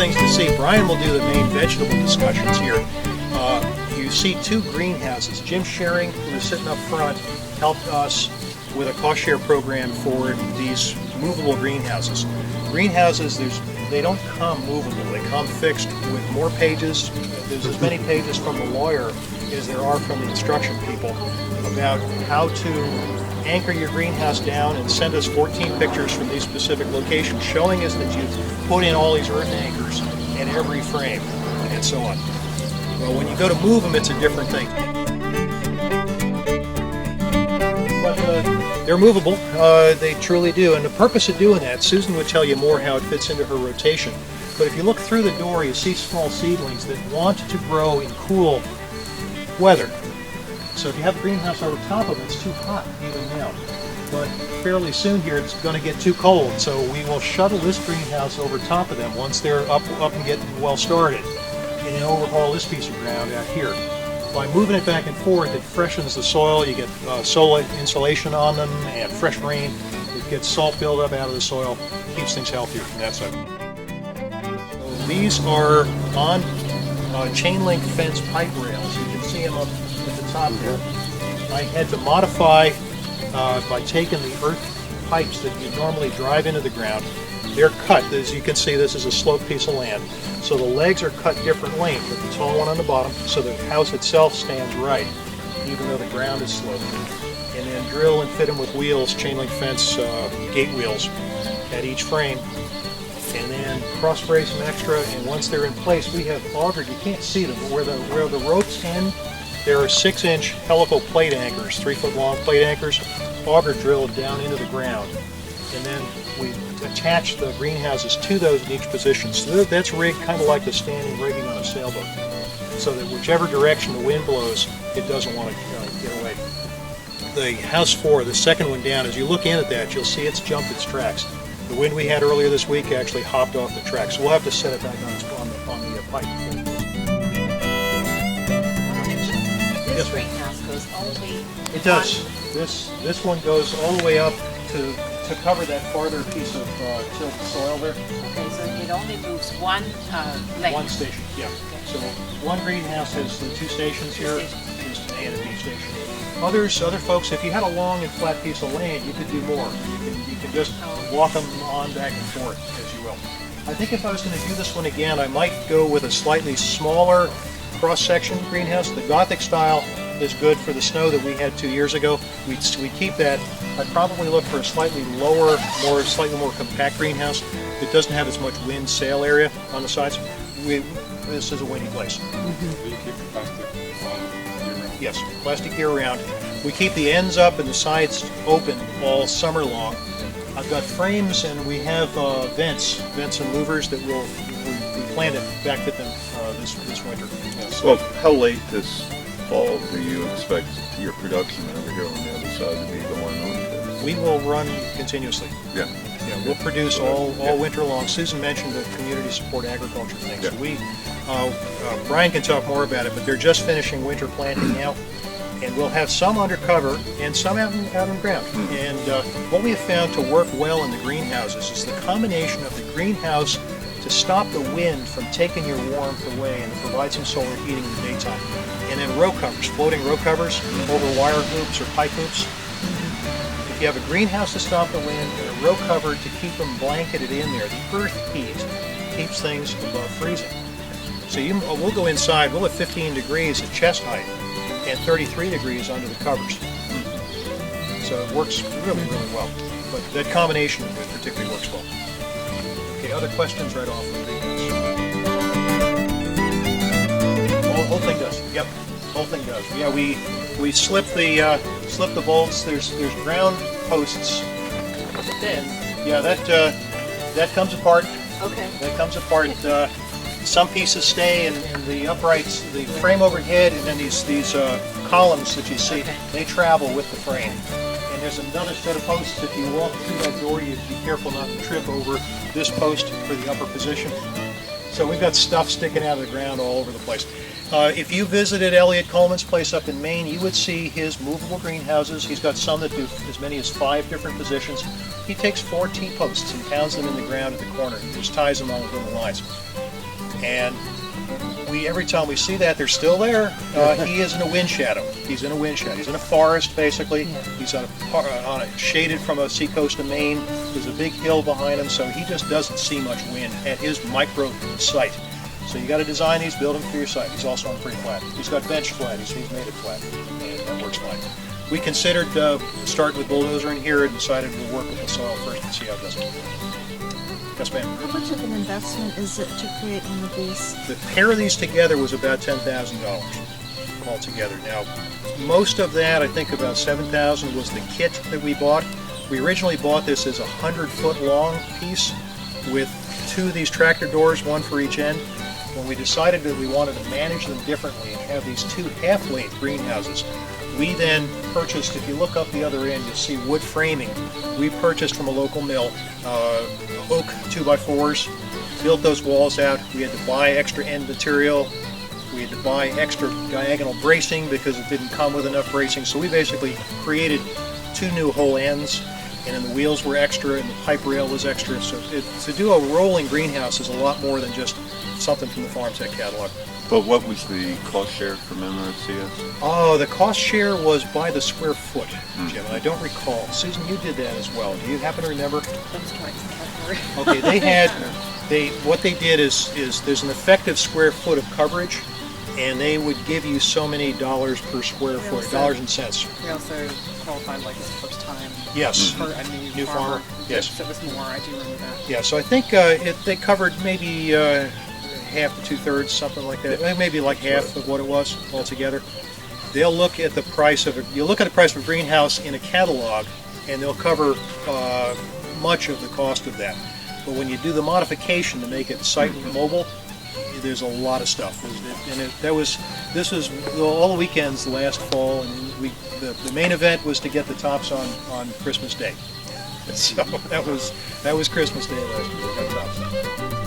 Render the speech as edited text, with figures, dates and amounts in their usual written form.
things to see. Brian will do the main vegetable discussions here. You see two greenhouses. Jim Shearing, who is sitting up front, helped us with a cost share program for these movable greenhouses. Greenhouses, they don't come movable, they come fixed with more pages. There's as many pages from the lawyer as there are from the instruction people about how to anchor your greenhouse down and send us 14 pictures from these specific locations showing us that you've put in all these earth anchors in every frame and so on. Well, when you go to move them, it's a different thing. But they're movable, they truly do, and the purpose of doing that, Susan would tell you more how it fits into her rotation, but if you look through the door, you see small seedlings that want to grow in cool weather. So if you have a greenhouse over top of it, it's too hot even now. But fairly soon here, it's going to get too cold, so we will shuttle this greenhouse over top of them once they're up and getting well started, and then overhaul this piece of ground out here. By moving it back and forth, it freshens the soil. You get soil insulation on them and fresh rain. It gets salt buildup out of the soil, keeps things healthier from that side. So these are on chain link fence pipe rails. You can see them up at the top there. I had to modify by taking the earth pipes that you normally drive into the ground. They're cut. As you can see, this is a sloped piece of land. So the legs are cut different length, with the tall one on the bottom, so the house itself stands right, even though the ground is sloped. And then drill and fit them with wheels, chain link fence gate wheels at each frame. And then cross brace them extra, and once they're in place, we have augured. You can't see them, but where the ropes end, there are 6-inch helical plate anchors, 3-foot long plate anchors, auger drilled down into the ground. And then we attach the greenhouses to those in each position. So that's rigged kind of like the standing rigging on a sailboat, so that whichever direction the wind blows, it doesn't want to get away. The house 4, the second one down, as you look in at that, you'll see it's jumped its tracks. The wind we had earlier this week actually hopped off the tracks, so we'll have to set it back on the pipe. This greenhouse goes only... It does. This one goes all the way up to cover that farther piece of tilled soil there. Okay, so it only moves one length. One station, yeah. Okay. So one greenhouse has the 2 stations here, just an A and a B station. Other folks, if you had a long and flat piece of land, you could do more. You can just walk them on back and forth as you will. I think if I was going to do this one again, I might go with a slightly smaller cross-section greenhouse. The Gothic style is good for the snow that we had 2 years ago. We keep that. I'd probably look for a slightly lower, slightly more compact greenhouse that doesn't have as much wind sail area on the sides. This is a windy place. Mm-hmm. You keep the plastic on year-round? Yes, plastic year-round. We keep the ends up and the sides open all summer long. I've got frames and we have vents and louvers that we plan to backfit them this winter. Yes. Well, how late this fall do you expect your production over here on the other side to be going on? We will run continuously. Yeah. Yeah, we'll produce all winter long. Susan mentioned the community support agriculture thing. Yeah. So Brian can talk more about it, but they're just finishing winter planting now, and we'll have some under cover and some out in the ground. Mm-hmm. And what we have found to work well in the greenhouses is the combination of the greenhouse to stop the wind from taking your warmth away and to provide some solar heating in the daytime. And then row covers, floating row covers over wire hoops or pipe hoops. If you have a greenhouse to stop the wind and a row cover to keep them blanketed in there, the earth heat keeps things above freezing. So we'll go inside, we'll have 15 degrees at chest height and 33 degrees under the covers. So it works really, really well. But that combination particularly works well. Okay, other questions right off the greenhouse? Whole thing does. Yep, whole thing does. Yeah, we slip the bolts. There's ground posts. This. Yeah, that comes apart. Okay. That comes apart. Some pieces stay in the uprights, the frame overhead, and then these columns that you see, they travel with the frame. And there's another set of posts. If you walk through that door, you be careful not to trip over this post for the upper position. So we've got stuff sticking out of the ground all over the place. If you visited Elliot Coleman's place up in Maine, you would see his movable greenhouses. He's got some that do as many as 5 different positions. He takes 4 T-posts and pounds them in the ground at the corner. He just ties them on with little lines. And every time we see that, they're still there. He is in a wind shadow. He's in a wind shadow. He's in a forest, basically. He's on a shaded from a seacoast of Maine. There's a big hill behind him, so he just doesn't see much wind at his micro site. So you got to design these, build them for your site. He's also on pretty flat. He's got bench flat. He's made it flat, and that works fine. We considered starting with bulldozer in here and decided we'll work with the soil first and see how it does. Yes, ma'am. How much of an investment is it to create one of these? The pair of these together was about $10,000 altogether. Now, most of that, I think about $7,000 was the kit that we bought. We originally bought this as a 100-foot long piece with 2 of these tractor doors, 1 for each end. When we decided that we wanted to manage them differently and have these 2 half-length greenhouses, we then purchased, if you look up the other end, you'll see wood framing. We purchased from a local mill oak 2x4s, built those walls out. We had to buy extra end material. We had to buy extra diagonal bracing because it didn't come with enough bracing. So we basically created 2 new whole ends, and then the wheels were extra and the pipe rail was extra. So to do a rolling greenhouse is a lot more than just something from the Farm Tech catalog. But what was the cost share from MRCS? Oh, the cost share was by the square foot, Jim, and I don't recall. Susan, you did that as well. Do you happen to remember? Okay, what they did is there's an effective square foot of coverage, and they would give you so many dollars per square foot, dollars and cents. We also qualified like as a first time. Yes. For a new farmer. Yes. So it was more, I do remember that. Yeah, so I think they covered maybe half to 2/3, something like that. Maybe like half of what it was altogether. They'll look at the price of it. You look at the price of a greenhouse in a catalog, and they'll cover much of the cost of that. But when you do the modification to make it site mobile, there's a lot of stuff. And this was all the weekends last fall, and the main event was to get the tops on Christmas Day. So that was Christmas Day last year. We got tops on.